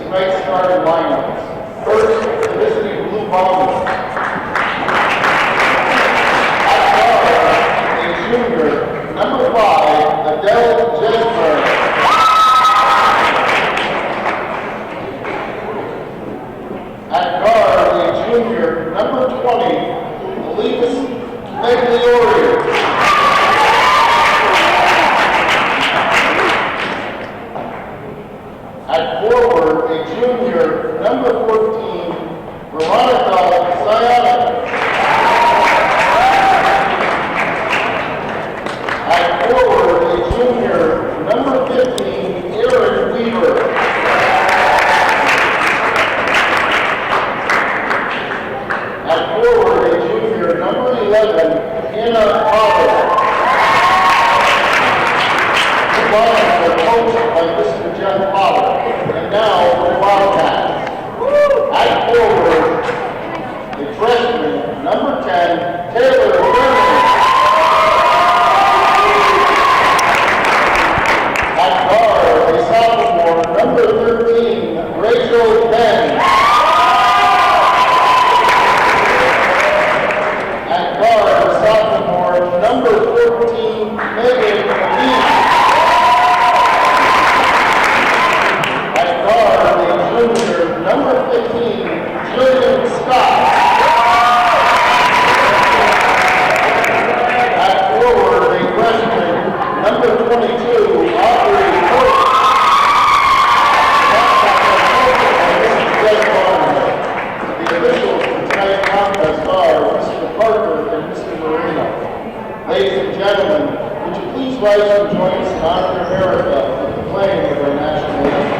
tonight's starting lineups. First, the visiting Blue Bombers. At guard, a junior, number 5, Adele Jesper. At guard, a junior, number 20, Elise Megliori. At forward, a junior, number 14, Veronica Sayana. At forward, a junior, number 15, Eric Weaver. At forward, a junior, number 11, Anna Potter. The Lions are coached by Mr. Jeff Potter. And now, the Bobcats. At forward, a freshman, number 10, Taylor Vernon. At guard, a sophomore, number 13, Rachel Penn. At guard, a sophomore, number 14, Megan McGee. At guard, a junior, number 15, Julian Scott. At forward, a freshman, number 22, Audrey Cook. The officials for tonight's contest are Mr. Parker and Mr. Marino. Ladies and gentlemen, would you please rise and join us in honor of America with the playing of our national anthem?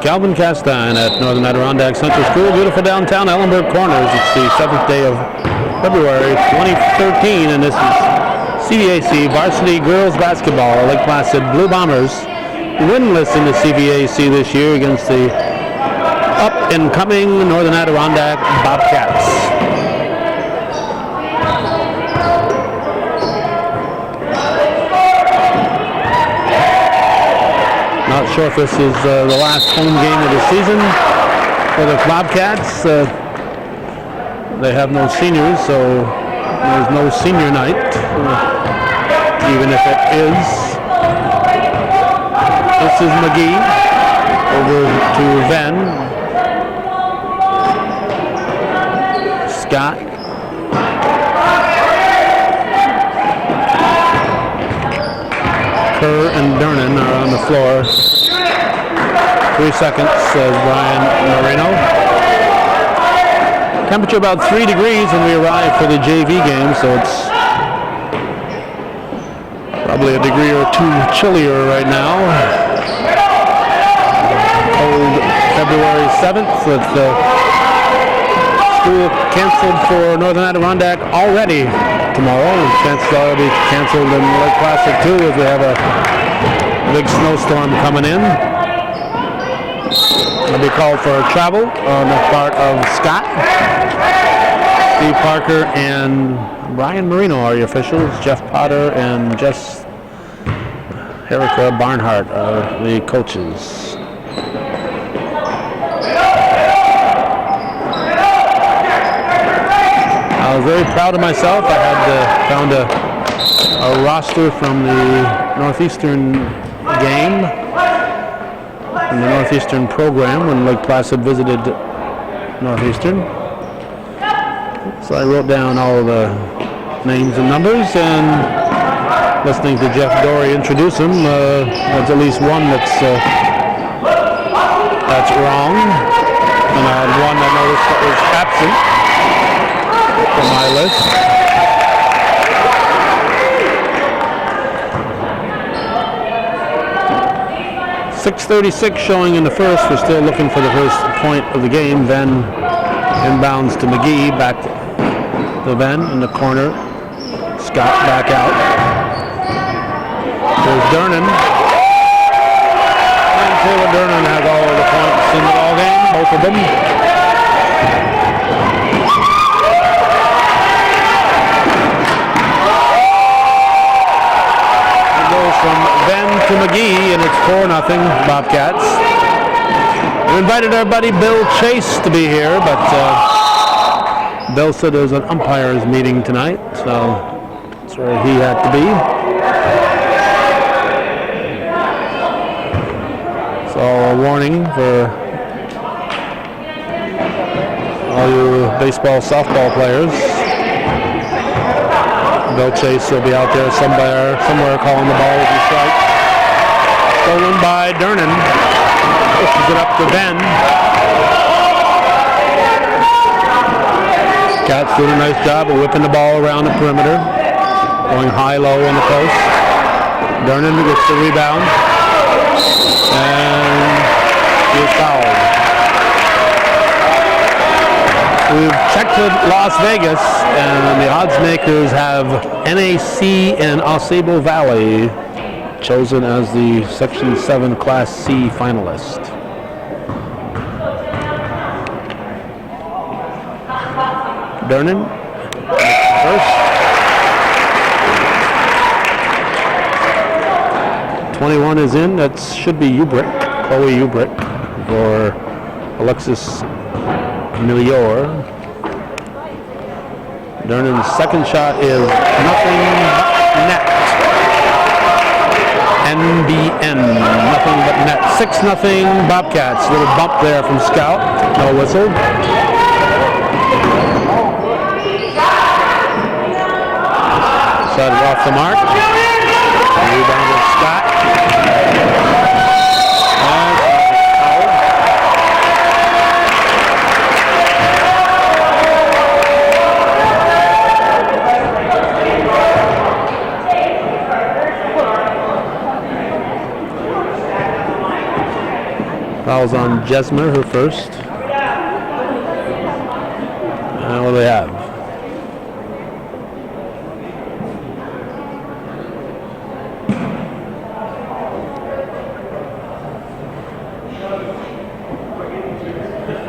Calvin Castine at Northern Adirondack Central School, beautiful downtown Ellenburg Corners. It's the 7th day of February 2013, and this is CVAC Varsity Girls Basketball. Lake Placid Blue Bombers winless in the CVAC this year against the up-and-coming Northern Adirondack Bobcats. Not sure if this is the last home game of the season for the Bobcats. They have no seniors, so there's no senior night, even if it is. This is McGee over to Venn. Scott. Kerr and Dernan are on the floor. 3 seconds, says Brian Marino. Temperature about 3 degrees when we arrive for the JV game, so it's probably a degree or two chillier right now. Cold February 7th with the school canceled for Northern Adirondack already tomorrow. Chances are it'll be canceled in Lake Placid too, as we have a big snowstorm coming in. Will be called for travel on the part of Scott. Steve Parker and Brian Marino are the officials. Jeff Potter and Jess Erica Barnhart are the coaches. I was very proud of myself. I had found a roster from the Northeastern game, from the Northeastern program when Lake Placid visited Northeastern. So I wrote down all the names and numbers, and listening to Jeff Dory introduce them, there's at least one that's wrong, and I had one I noticed that was absent from my list. .636 showing in the first. We're still looking for the first point of the game. Then inbounds to McGee, back to Ben in the corner. Scott back out. There's Dernan. And Taylor Dernan has all of the points in the ball game, both of them. It goes from Ben to McGee, and it's 4-0 Bobcats. We invited our buddy Bill Chase to be here, but Bill said there's an umpires meeting tonight, so that's where he had to be. So a warning for all you baseball, softball players. Bill Chase will be out there somewhere calling the ball as he strikes. Stolen by Dernan. Pushes it up to Ben. Cats doing a nice job of whipping the ball around the perimeter. Going high-low on the post. Dernan gets the rebound. And he is fouled. We've checked with Las Vegas, and the odds makers have NAC and Osable Valley chosen as the Section 7 Class C finalist. Dernan first. 21 is in. That should be Ubrick, Chloe Ubrick, for Alexis Milior. Dernan's second shot is nothing but net. NBN, nothing but net. 6-0 Bobcats. Little bump there from Scout. No whistle. Shot it off the mark. Rebound of Scott. Fouls on Jesmer, her first. What do they have?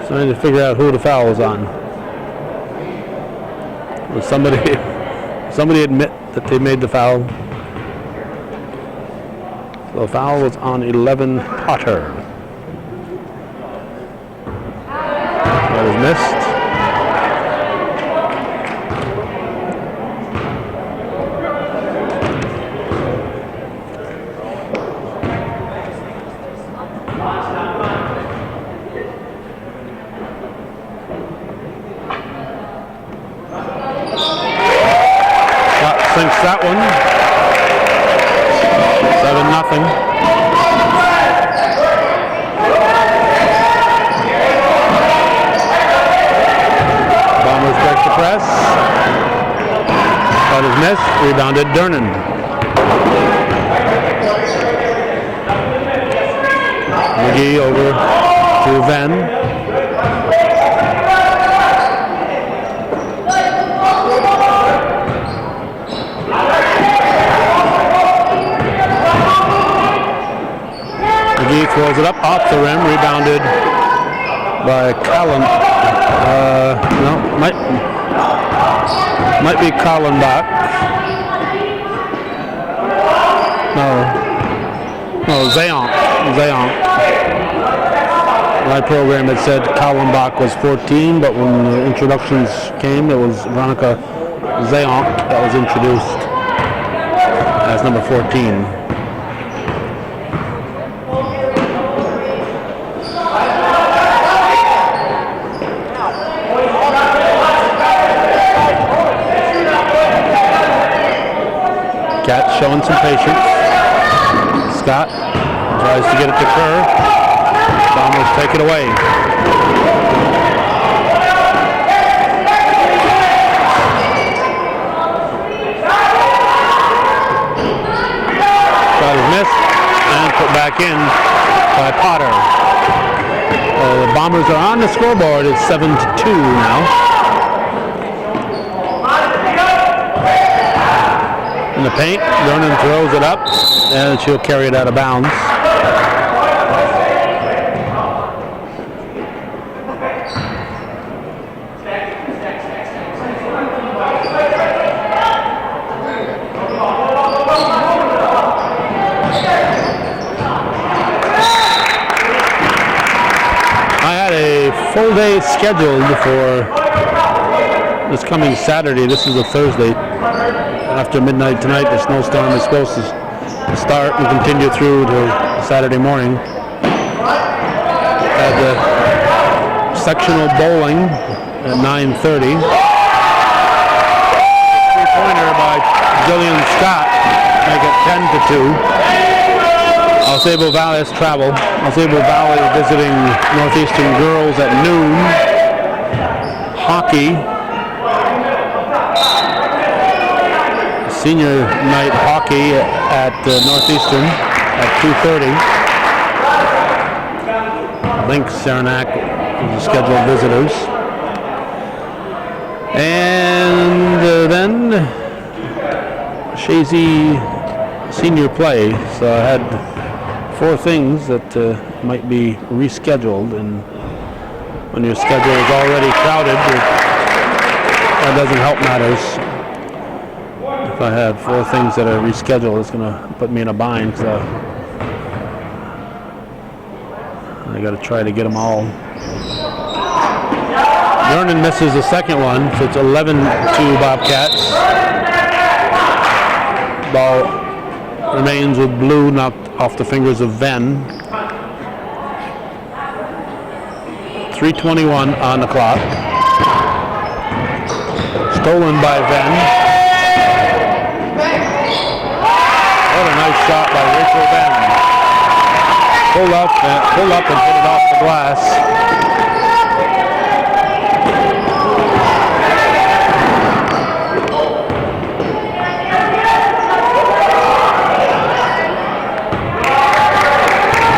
So I need to figure out who the foul was on. Will somebody admit that they made the foul? So the foul was on 11 Potter. That was missed. Sinks that one. 7-0. Bombers break the press. That is missed. Rebounded Dernan. McGee over to Venn. McGee throws it up off the rim, rebounded by Colin. No, might be Kallenbach. No, Zayonk. My program had said Kallenbach was 14, but when the introductions came, it was Veronica Zayonk that was introduced as number 14. Cat showing some patience. Scott tries to get it to Kerr. Bombers take it away. Shot is missed and put back in by Potter. The Bombers are on the scoreboard. It's 7-2 now. In the paint, Vernon throws it up, and she'll carry it out of bounds. I had a full day scheduled for this coming Saturday. This is a Thursday. After midnight tonight, the snowstorm is supposed to start and continue through to Saturday morning. Had the sectional bowling at 9:30. Three-pointer by Jillian Scott, make it 10-2. Ausable Valley has traveled. Ausable Valley visiting Northeastern girls at noon. Hockey. Senior night hockey at Northeastern at 2:30. Lynx Saranac is the scheduled visitors. And then Shazy senior play. So I had 4 things that might be rescheduled, and when your schedule is already crowded, that doesn't help matters. If I have 4 things that are rescheduled, it's going to put me in a bind, because I got to try to get them all. Vernon misses the second one, so it's 11-2 Bobcats. Ball remains with blue, knocked off the fingers of Venn. 3:21 on the clock. Stolen by Venn. What a nice shot by Rachel Venn. Pull up and put it off the glass.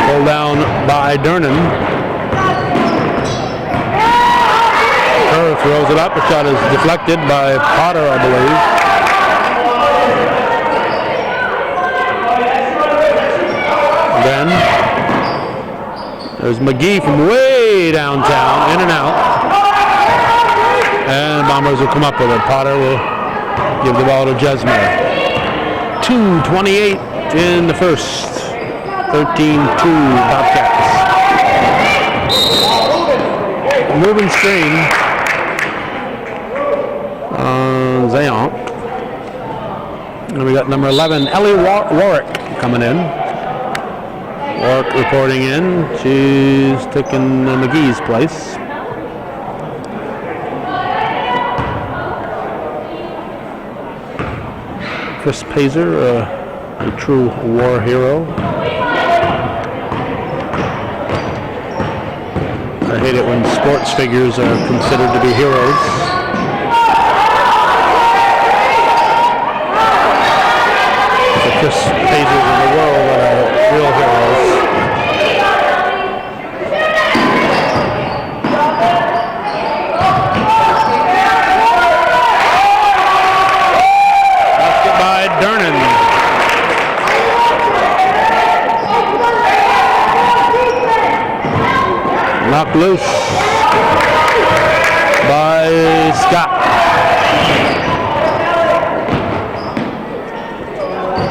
Pulled down by Durnan. Kerr throws it up. The shot is deflected by Potter, I believe. Then there's McGee from way downtown, in and out. And Bombers will come up with it. Potter will give the ball to Jesmer. 2:28 in the first. 13-2 Bobcats. Moving screen. Zayonk. And we got number 11, Ellie Warwick, coming in. Warwick reporting in. She's taking McGee's place. Chris Pazer, a true war hero. I hate it when sports figures are considered to be heroes. The Chris Pazers of the world that are real heroes. Basket by Durnan. Knocked loose by Scott.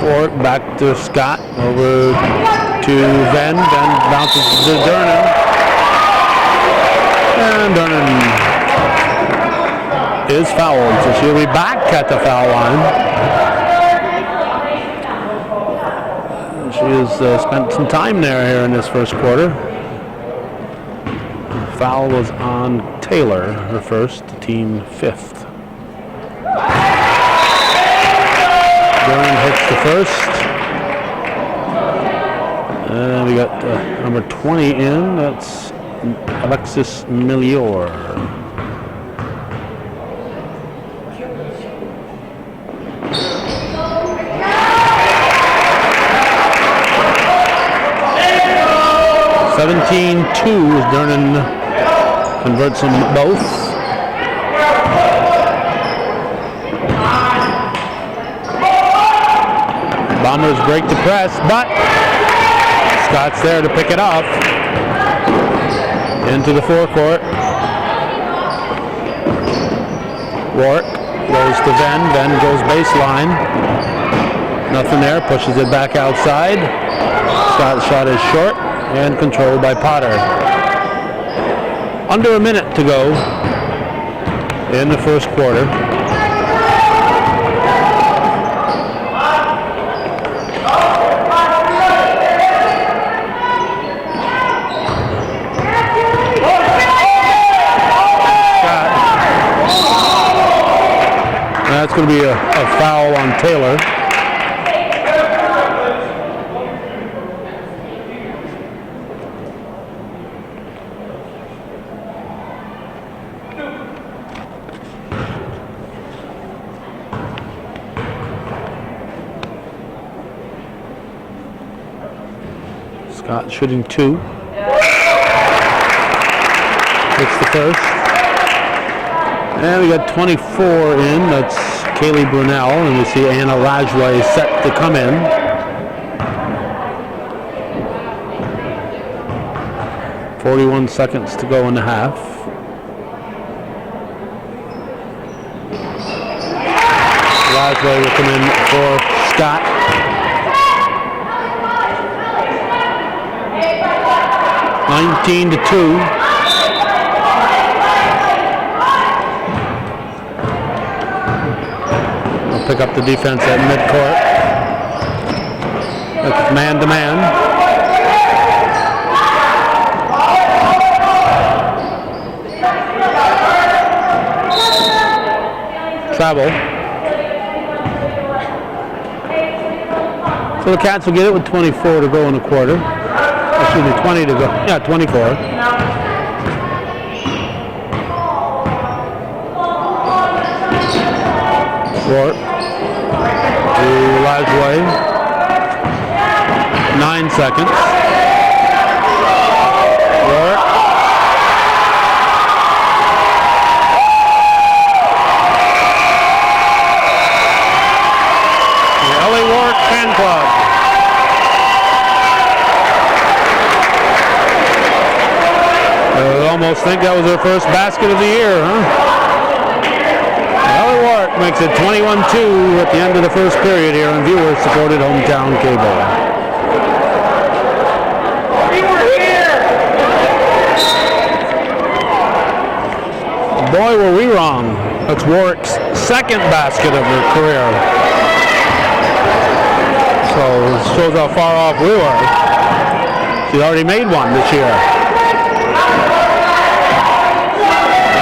Warwick back to Scott, over to Venn. Venn bounces to Durnan. And Durnan is fouled, so she'll be back at the foul line. She has spent some time there here in this first quarter. The foul was on Taylor, her first, team fifth. Durnan hits the first. And we got number 20 in, that's Alexis Milior. (17-2) as Durnan converts them both. Bombers break the press, but Scott's there to pick it off. Into the forecourt. Warwick goes to Venn. Venn goes baseline. Nothing there. Pushes it back outside. Scott's shot is short and controlled by Potter. Under a minute to go in the first quarter. That's going to be a foul on Taylor. Scott shooting 2. It's the first. And we got 24 in. That's Kaylee Brunel, and we see Anna Lajway set to come in. .41 seconds to go in the half. Lajway will come in for Scott. (19-2). Pick up the defense at midcourt. That's man-to-man. Travel. So the Cats will get it with 24 to go in the quarter. Excuse me, 20 to go. Yeah, 24. Warwick. Lajway. 9 seconds. Warwick. The LA Warwick Fan Club. I almost think that was their first basket of the year, huh? Warwick makes it 21-2 at the end of the first period here on viewer-supported hometown cable. We were here. Boy, were we wrong. That's Warwick's second basket of her career. So it shows how far off we were. She's already made one this year.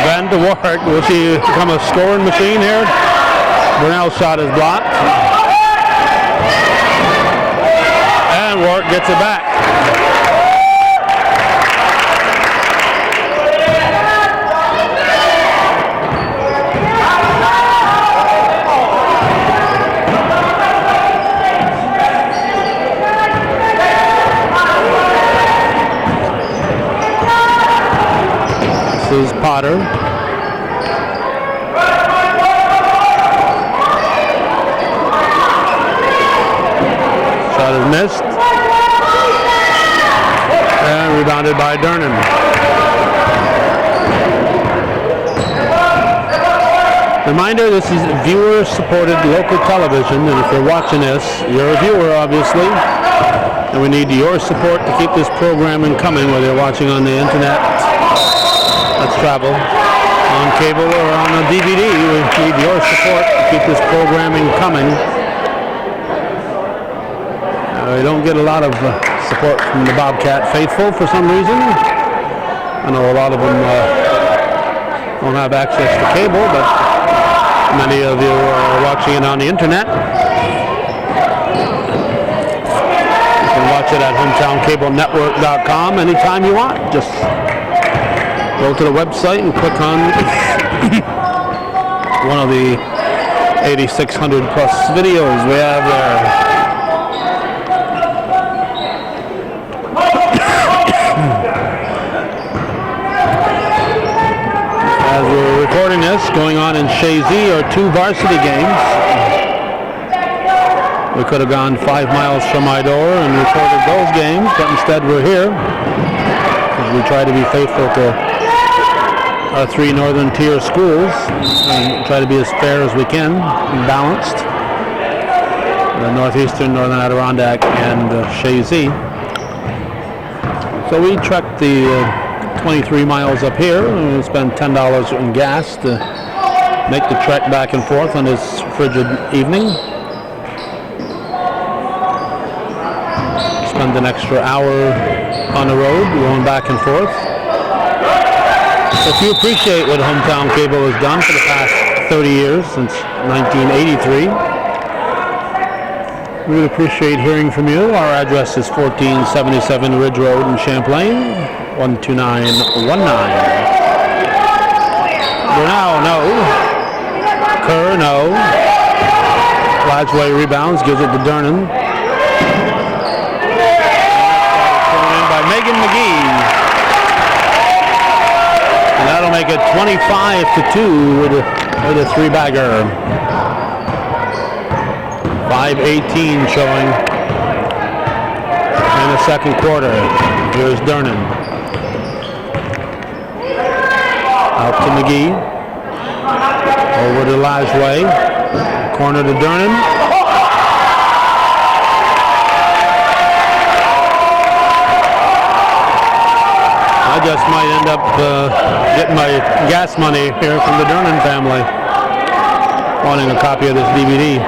Venn to Warwick. Will she become a scoring machine here? Brunel's shot is blocked. And Warwick gets it back. This is Potter. Shot is missed. And rebounded by Durnan. Reminder, this is viewer-supported local television, and if you're watching this, you're a viewer, obviously, and we need your support to keep this programming coming, whether you're watching on the internet, let's travel, on cable or on a DVD. We need your support to keep this programming coming. We don't get a lot of support from the Bobcat faithful for some reason. I know a lot of them don't have access to cable, but many of you are watching it on the internet. You can watch it at hometowncablenetwork.com anytime you want. Just go to the website and click on one of the 8,600 plus videos we have there. As we're recording this, going on in Shazy are 2 varsity games. We could have gone 5 miles from my door and recorded those games, but instead we're here. We try to be faithful to our 3 northern tier schools and try to be as fair as we can and balanced. The Northeastern, Northern Adirondack, and Shazy. So we trekked the 23 miles up here, and we spend $10 in gas to make the trek back and forth on this frigid evening. Spend an extra hour on the road going back and forth. If you appreciate what Hometown Cable has done for the past 30 years, since 1983, we would appreciate hearing from you. Our address is 1477 Ridge Road in Champlain, 12919. Brunel, no. Kerr, no. Lodgeway rebounds, gives it to Dernan. Thrown in by Megan McGee. And that'll make it 25-2 with a 3-bagger. 5:18 showing in the second quarter. Here's Dernan. Out to McGee. Over to Lodgeway. Corner to Dernan. I just might end up getting my gas money here from the Dernan family. Wanting a copy of this DVD.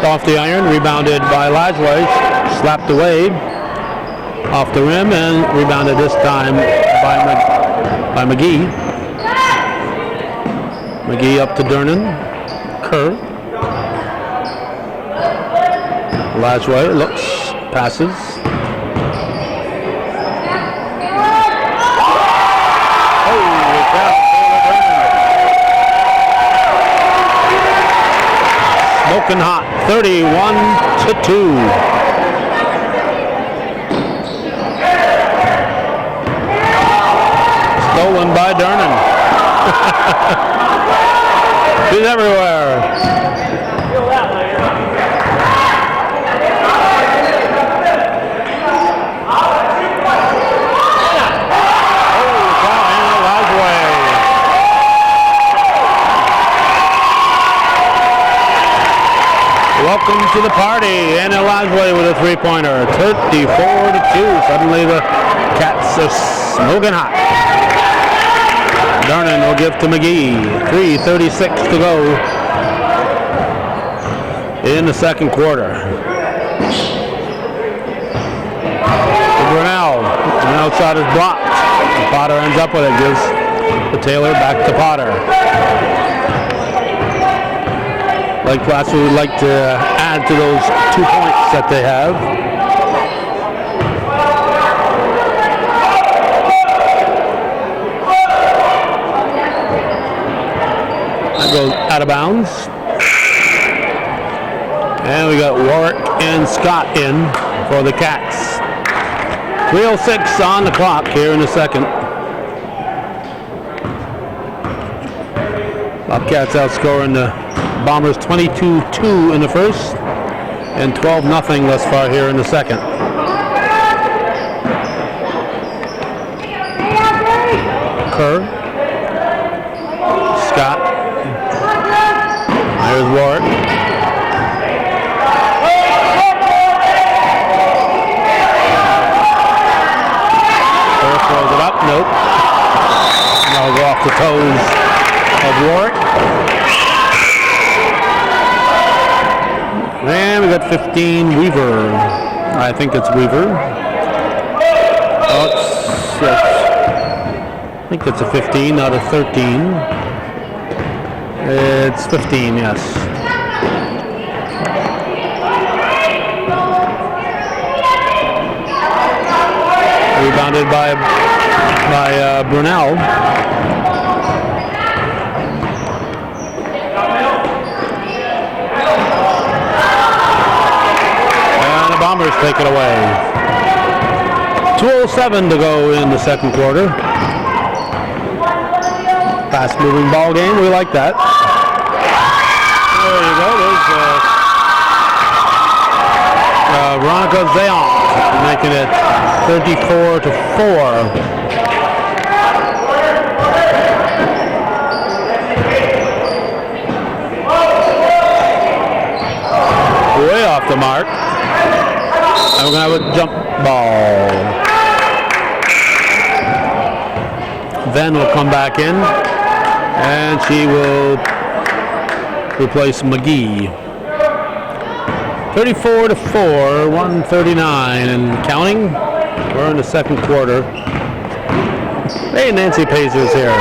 Off the iron, rebounded by Lodgeway, slapped away off the rim, and rebounded this time by McGee. McGee up to Dernan. Kerr. Lodgeway looks, passes. Smoking hot, 31-2. Stolen by Dernan. He's everywhere. Welcome to the party. Anna Lodgeway with a 3-pointer. 34-2. Suddenly the Cats are smoking hot. Dernan will give to McGee. 3:36 to go in the second quarter. Brunel. The outside is blocked. Potter ends up with it. Gives the Taylor back to Potter. Like Placid would like to add to those 2 points that they have. That goes out of bounds. And we got Warwick and Scott in for the Cats. 3:06 on the clock here in the second. Bobcats outscoring the Bombers 22-2 in the first and 12-0 thus far here in the second. Kerr. Scott. There's Warwick. Kerr throws it up. Nope. That'll go off the toes of Warwick. And we got 15, Weaver. I think it's Weaver. Oh, I think it's a 15, not a 13. It's 15, yes. Rebounded by Brunel. Bombers take it away. 2:07 to go in the second quarter. Fast moving ball game. We like that. There you go. There's Veronica Zayon making it 34-4. Way off the mark. And we're going to have a jump ball. Then we'll come back in, and she will replace McGee. 34-4, 1:39, and counting. We're in the second quarter. Hey, Nancy Pazer's here.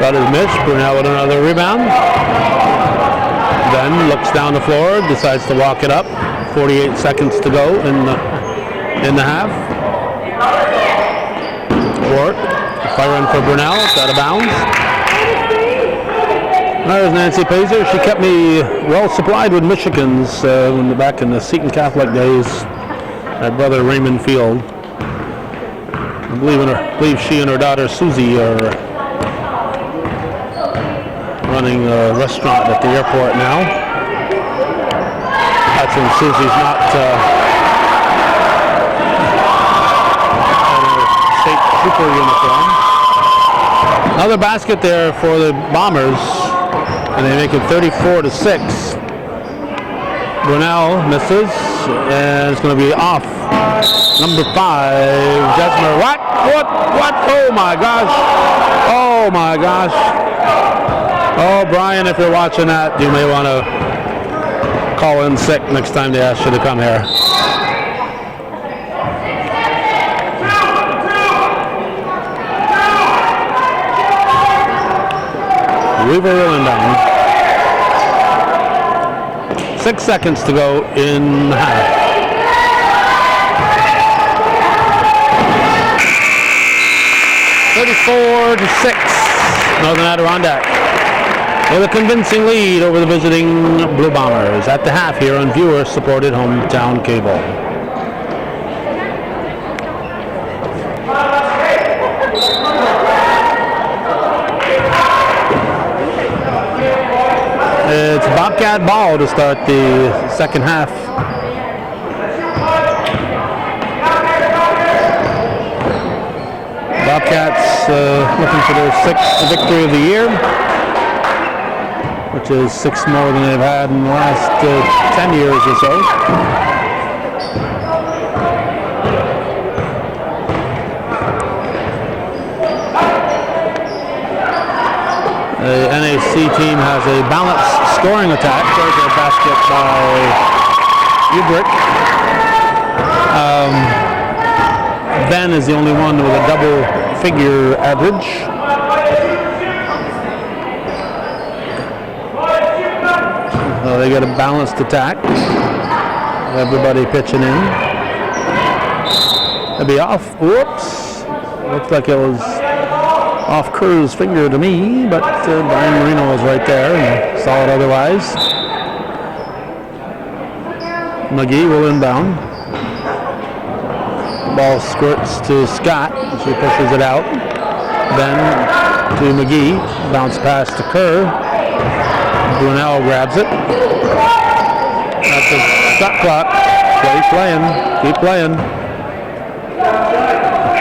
That is missed. Brunel with another rebound. Then looks down the floor, decides to walk it up. 48 seconds to go in the half. Ward firing for Brunel. It's out of bounds. There's Nancy Pazer. She kept me well supplied with Michigans back in the Seton Catholic days. My brother Raymond Field. I believe she and her daughter Susie are running a restaurant at the airport now. That's when Susie's not in her state trooper uniform. Another basket there for the Bombers, and they make it 34-6. Brunel misses, and it's going to be off. Number 5, Jesmer. What? Oh my gosh! Oh my gosh! Oh, Brian, if you're watching that, you may want to call in sick next time they ask you to come here. Weaver rolling down. 6 seconds to go in half. (34-6). Northern Adirondack with a convincing lead over the visiting Blue Bombers at the half here on viewer-supported hometown cable. It's Bobcat ball to start the second half. Bobcats looking for their 6th victory of the year, which is 6 more than they've had in the last 10 years or so. The NAC team has a balanced scoring attack. There's a basket by Ubrick. Ben is the only one with a double-figure average. They get a balanced attack. Everybody pitching in. It'll be off. Whoops. Looks like it was off Kerr's finger to me, but Brian Marino was right there and saw it otherwise. McGee will inbound. Ball squirts to Scott. She pushes it out. Then to McGee. Bounce pass to Kerr. Brunel grabs it. That's the shot clock. Keep playing.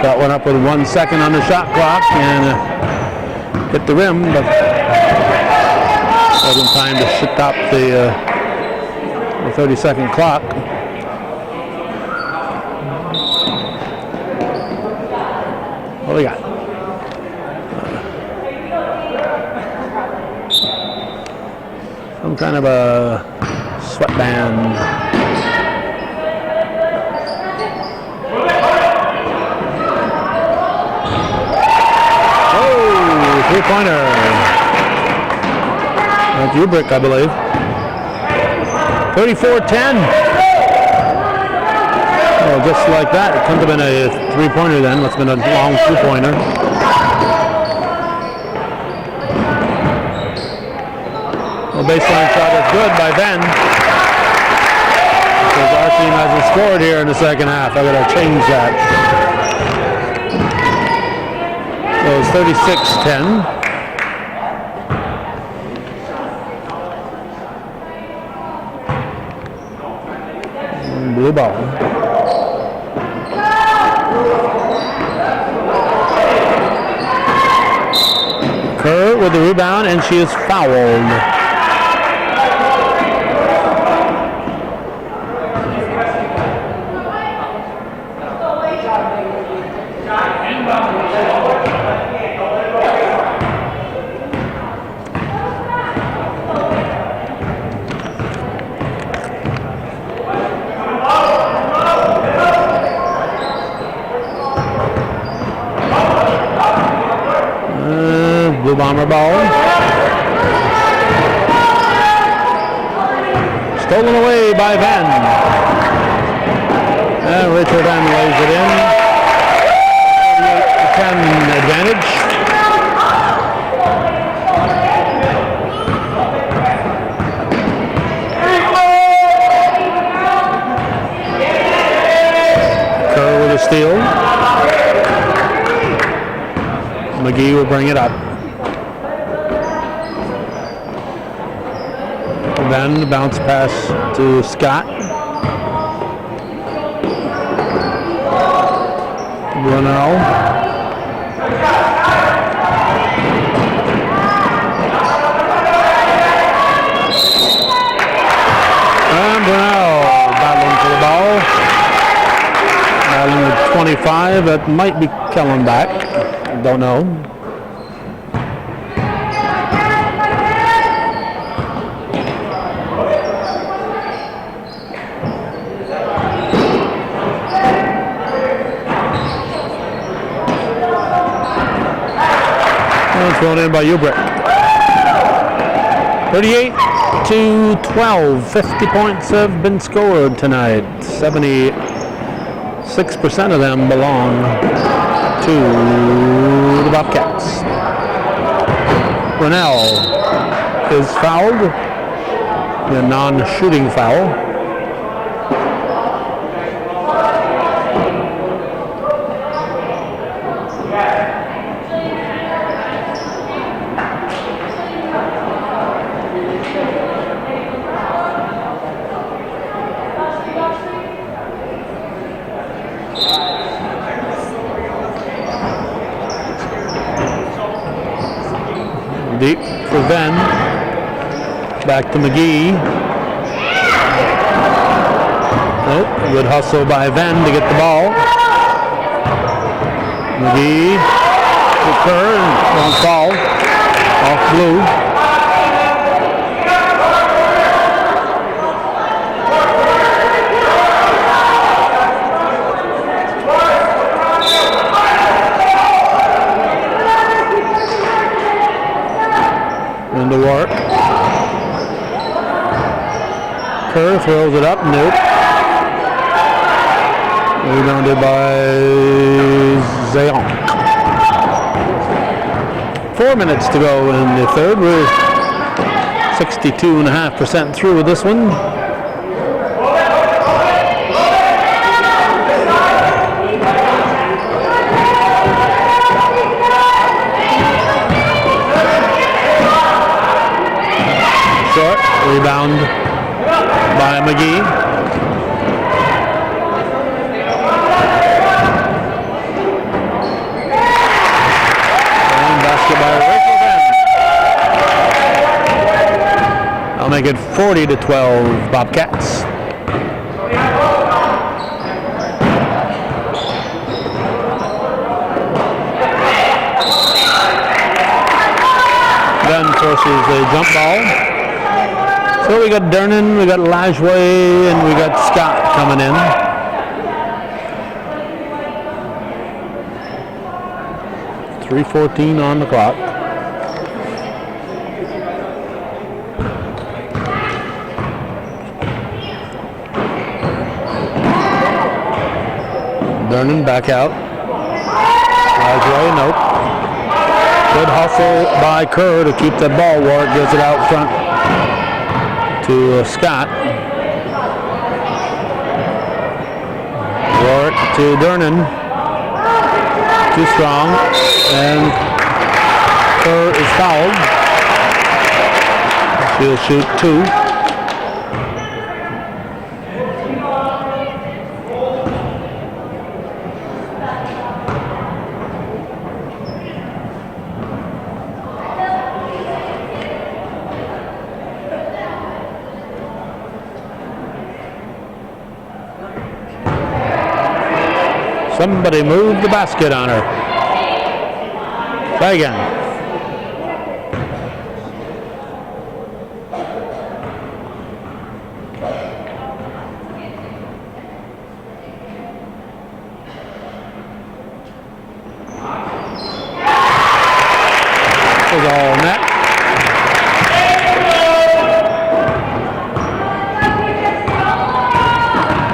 Shot went up with 1 second on the shot clock and hit the rim, but wasn't time to stop the 30-second clock. What do we got? Some kind of a sweatband. Oh, three-pointer. That's Ubrick, I believe. 34-10. Oh, just like that. It couldn't have been a three-pointer then. It's been a long two-pointer. Well, baseline shot is good by Ben. Because our team hasn't scored here in the second half. I gotta change that. So it's 36-10. Blue ball. Kerr with the rebound, and she is fouled. Blue Bomber ball. Stolen away by Van. And Richard Van lays it in. 10 advantage. Kerr with a steal. McGee will bring it up. Then the bounce pass to Scott. Brunel. And Brunel battling for the ball. Battling with 25. That might be Kellen back. Don't know. Thrown in by Ubrick. 38-12. 50 points have been scored tonight. 76% of them belong to the Bobcats. Brunel is fouled. A non-shooting foul. Deep for Venn. Back to McGee. Nope. Good hustle by Venn to get the ball. McGee to Kerr. Won't fall. Off Blue. Into work. Kerr throws it up. Nope. Rebounded by Zayon. 4 minutes to go in the third. We're 62.5% through with this one. Short rebound by McGee. And basket by Rachel Van. I'll make it 40-12 Bobcats. Then forces a jump ball. So we got Dernan, we got Lajway, and we got Scott coming in. .3:14 on the clock. Dernan back out. Lajway, nope. Good hustle by Kerr to keep that ball. Warwick gets it out front to Scott. Warwick to Dernan. Too strong. And Kerr is fouled. She'll shoot 2. Somebody moved the basket on her. Try again. That was all net.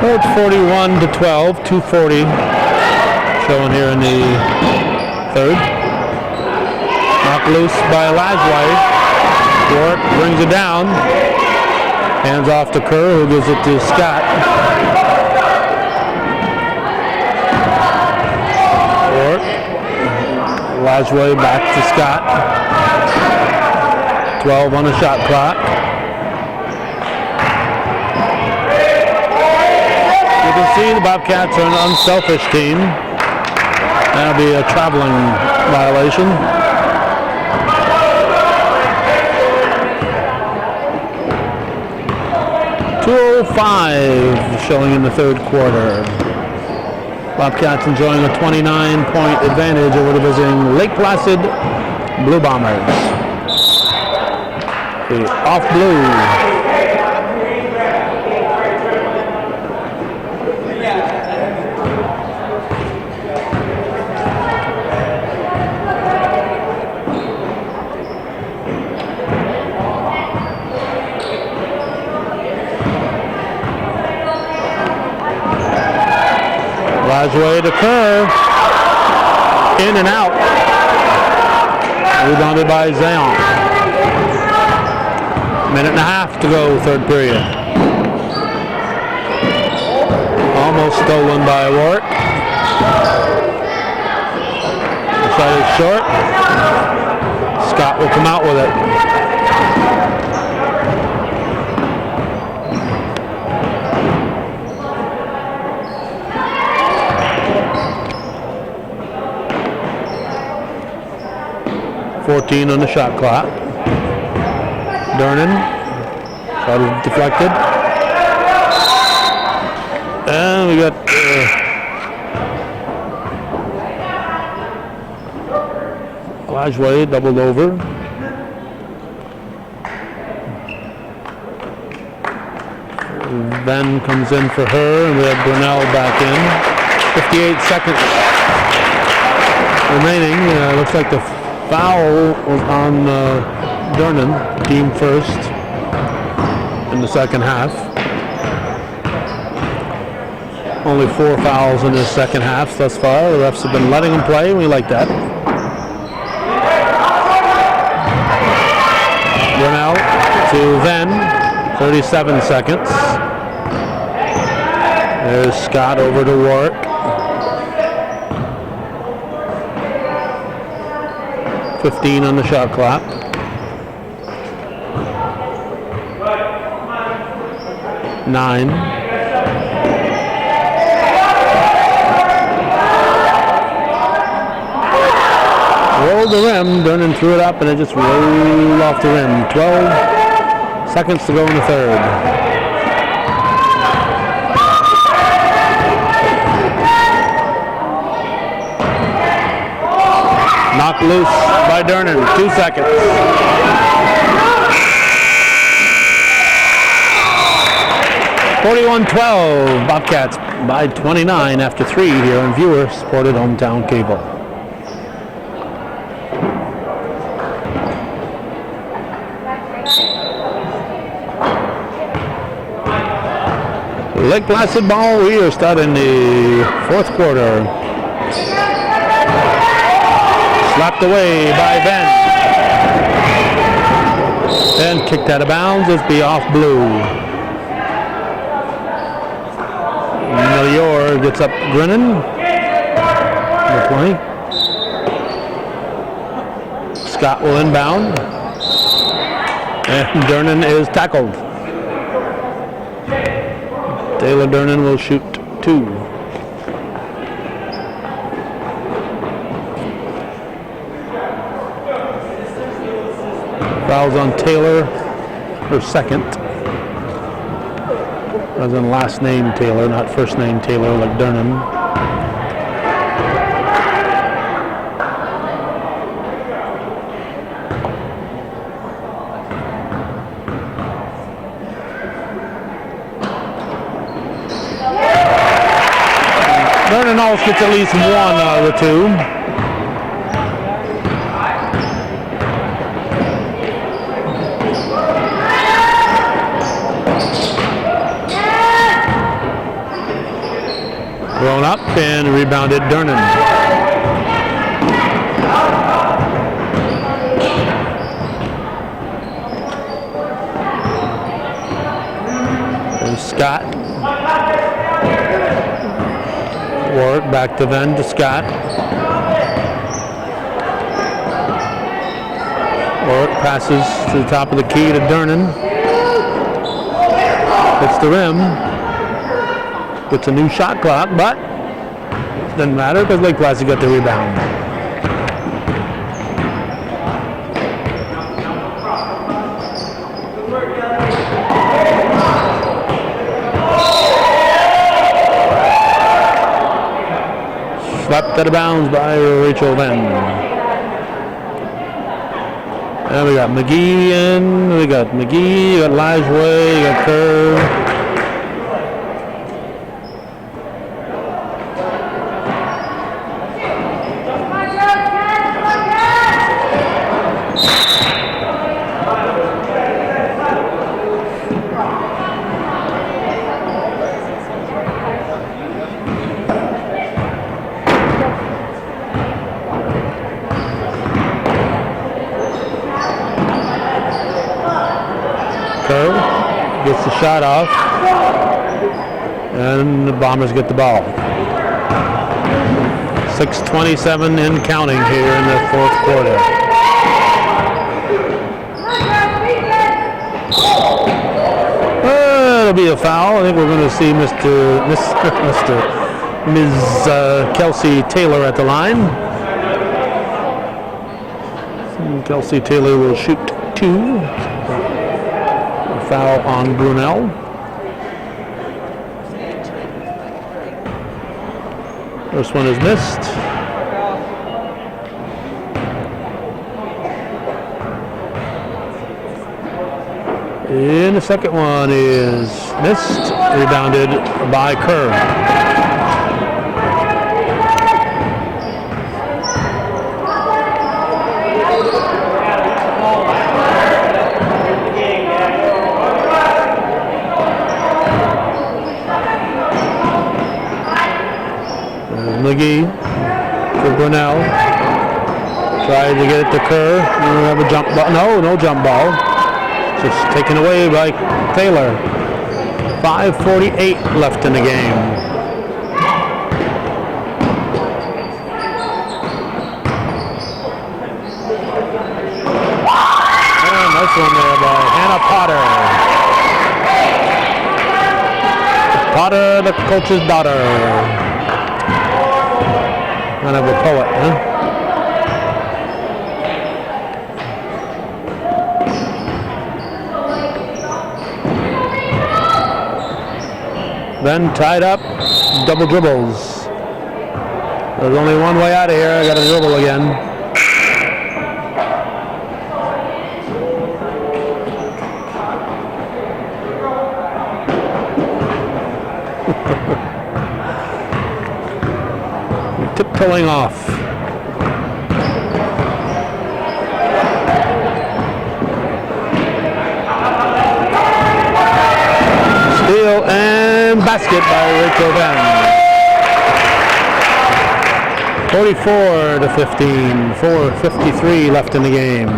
Well, it's 41-12, 2:40. Showing here in the third. Knocked loose by Lajway. Warwick brings it down. Hands off to Kerr, who gives it to Scott. Warwick. Lajway back to Scott. 12 on the shot clock. You can see the Bobcats are an unselfish team. That'll be a traveling violation. .205 showing in the third quarter. Bobcats enjoying a 29-point advantage over the visiting Lake Placid Blue Bombers. The off blue. Lajway to Kerr. In and out. Rebounded by Zayon. Minute and a half to go, third period. Almost stolen by Warwick. The shot is short. Scott will come out with it. .14 on the shot clock. Dernan. Shot is deflected. And we got Lajway doubled over. Van comes in for her, and we have Brunel back in. 58 seconds remaining. Looks like the foul was on Dernan, team first in the second half. Only 4 fouls in the second half thus far. The refs have been letting him play. We like that. Brunel to Venn. 37 seconds. There's Scott over to Warwick. .15 on the shot clock. Nine. Rolled the rim. Durnan threw it up and it just rolled off the rim. 12 seconds to go in the third. Knocked loose by Durnan. 2 seconds. (41-12). Bobcats by 29 after 3 here on viewer-supported hometown cable. Lake Placid ball. We are starting the fourth quarter. Slapped away by Ben. And kicked out of bounds. It'll be off blue. Melior gets up grinning. Number 20. Scott will inbound. And Durnan is tackled. Taylor Durnan will shoot 2. Fouls on Taylor, her second. As in last name Taylor, not first name Taylor like Durnan. Durnan always gets at least 1 out of the 2. Thrown up and rebounded Durnan. And Scott. Warwick back to Venn to Scott. Warwick passes to the top of the key to Durnan. Hits the rim. Gets a new shot clock, but doesn't matter because Lake Placid got the rebound. Slapped out of bounds by Rachel Venn. And we got McGee in, we got Lajway, we got Kerr. Gets the shot off, and the Bombers get the ball. 6:27 and counting here in the fourth quarter. It'll be a foul. I think we're going to see Ms. Kelsey Taylor at the line. Kelsey Taylor will shoot 2. Foul on Brunel. First one is missed. And the second one is missed. Rebounded by Kerr. McGee for Brunel. Tried to get it to Kerr. We have a jump ball. No jump ball. Just taken away by Taylor. 5:48 left in the game. And nice one there by Hannah Potter. Potter, the coach's daughter. Kind of a poet, huh? Then tied up, double dribbles. There's only one way out of here. I got to dribble again. Tiptoeing off. Steal and basket by Rachel Venn. 44-15. 4:53 left in the game.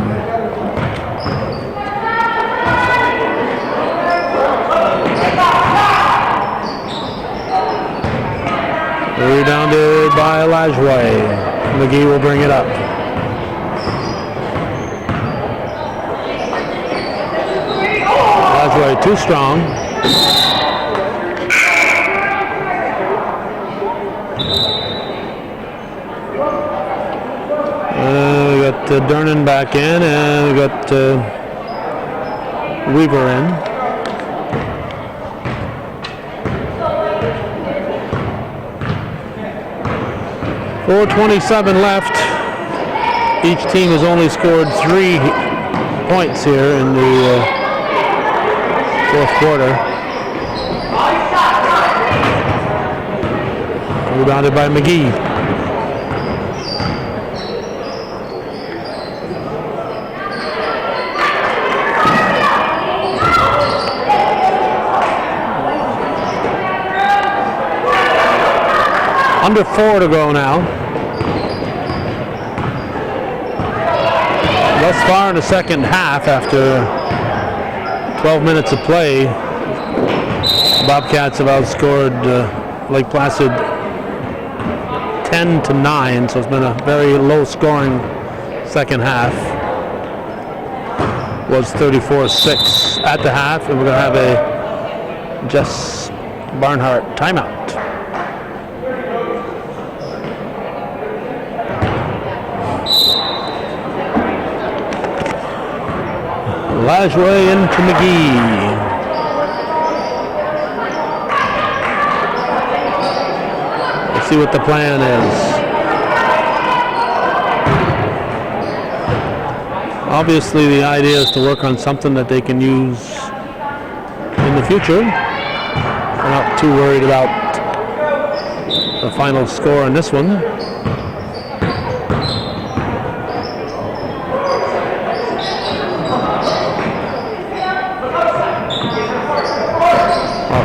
Rebounded by Lajway. McGee will bring it up. Lajway too strong. We got Durnan back in, and we got Weaver in. .427 left. Each team has only scored 3 points here in the fourth quarter. Rebounded by McGee. Under 4 to go now. Thus far in the second half, after 12 minutes of play, Bobcats have outscored Lake Placid 10-9, so it's been a very low scoring second half. Was 34-6 at the half, and we're going to have a Jess Barnhart timeout. Lajway into McGee. Let's see what the plan is. Obviously, the idea is to work on something that they can use in the future. We're not too worried about the final score on this one.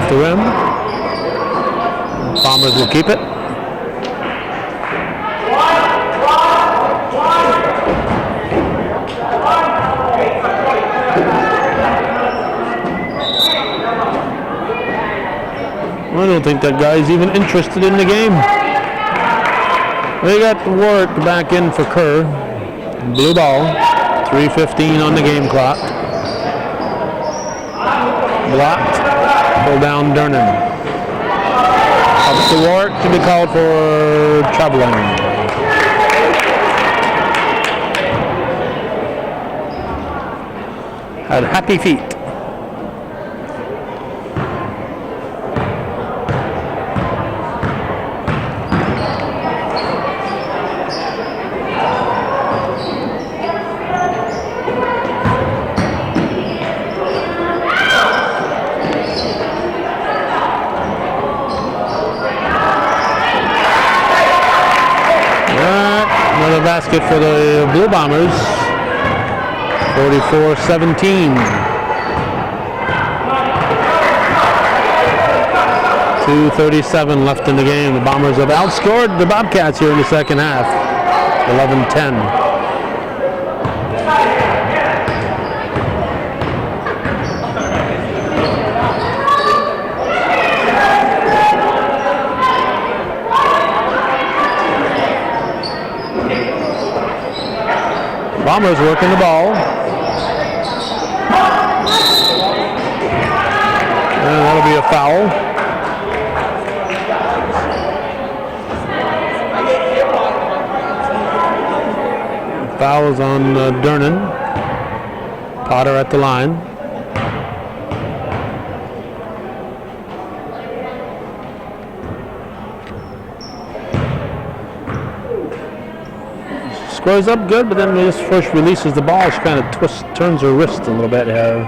The rim. Bombers will keep it. I don't think that guy's even interested in the game. We got Warwick back in for Kerr. Blue ball. 3:15 on the game clock. Blocked. Pull down Durnan. Up to Warwick to be called for traveling. Had happy feet. Basket for the Blue Bombers. 44-17. 2:37 left in the game. The Bombers have outscored the Bobcats here in the second half, 11-10. Bombers working the ball. And that'll be a foul. Foul is on Durnan. Potter at the line. Squares up good, but then when this first releases the ball, she kind of turns her wrist a little bit here.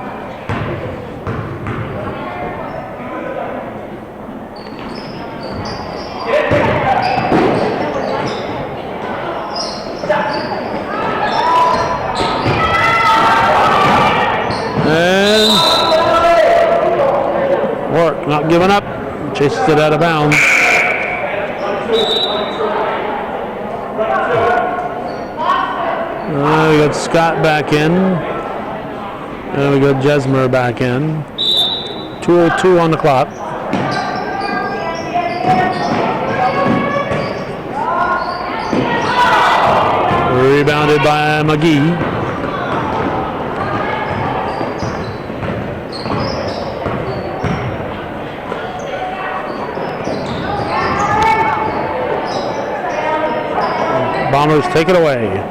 And work, not giving up, chases it out of bounds. We got Scott back in, and we got Jesmer back in. 2:02 on the clock. Rebounded by McGee. Bombers take it away.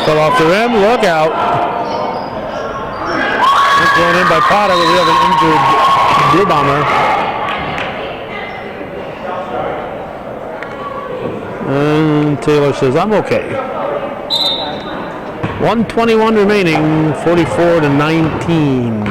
Fell off the rim, look out. It's thrown in by Potter, but we have an injured Blue Bomber. And Taylor says, I'm okay. 1:21 remaining, 44-19.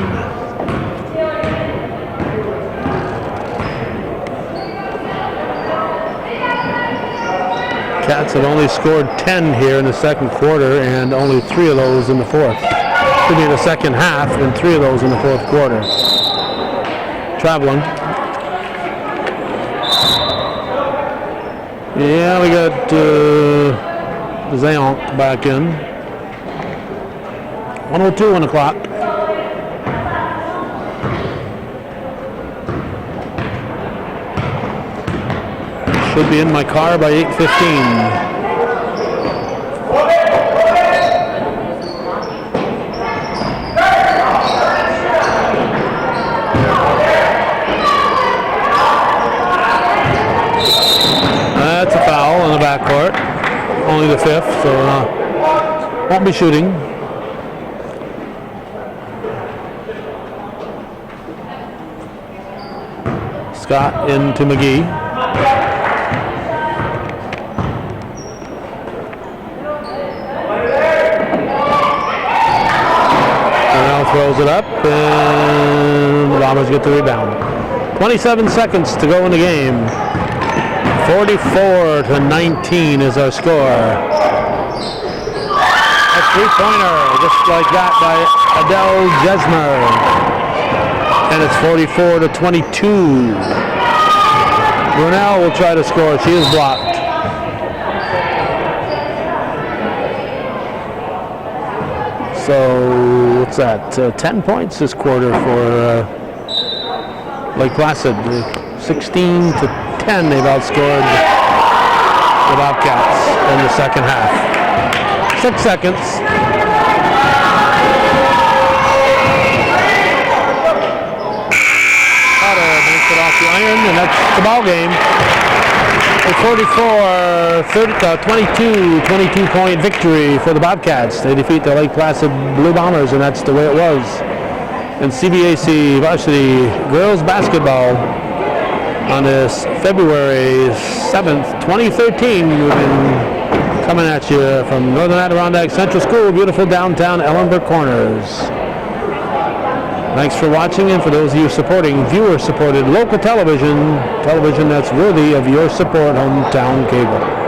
Cats have only scored 10 here in the second quarter and only 3 of those in the fourth. Should be the second half and 3 of those in the fourth quarter. Traveling. Yeah, we got Zayant back in. 1:02 on the clock. Should be in my car by 8:15. That's a foul in the backcourt. Only the fifth, so won't be shooting. Scott into McGee. Throws it up, and the Bombers get the rebound. 27 seconds to go in the game. 44-19 is our score. A three-pointer, just like that by Adele Jesmer. And it's 44-22. Brunel will try to score. She is blocked. So, what's that? 10 points this quarter for Lake Placid. 16-10, they've outscored the Bobcats in the second half. 6 seconds. Potter makes it off the iron, and that's the ball game. A 22-point victory for the Bobcats. They defeat the Lake Placid Blue Bombers, and that's the way it was. In CBAC varsity girls basketball on this February 7th, 2013. We've been coming at you from Northern Adirondack Central School, beautiful downtown Ellenbrook Corners. Thanks for watching, and for those of you supporting viewer-supported local television that's worthy of your support, Hometown Cable.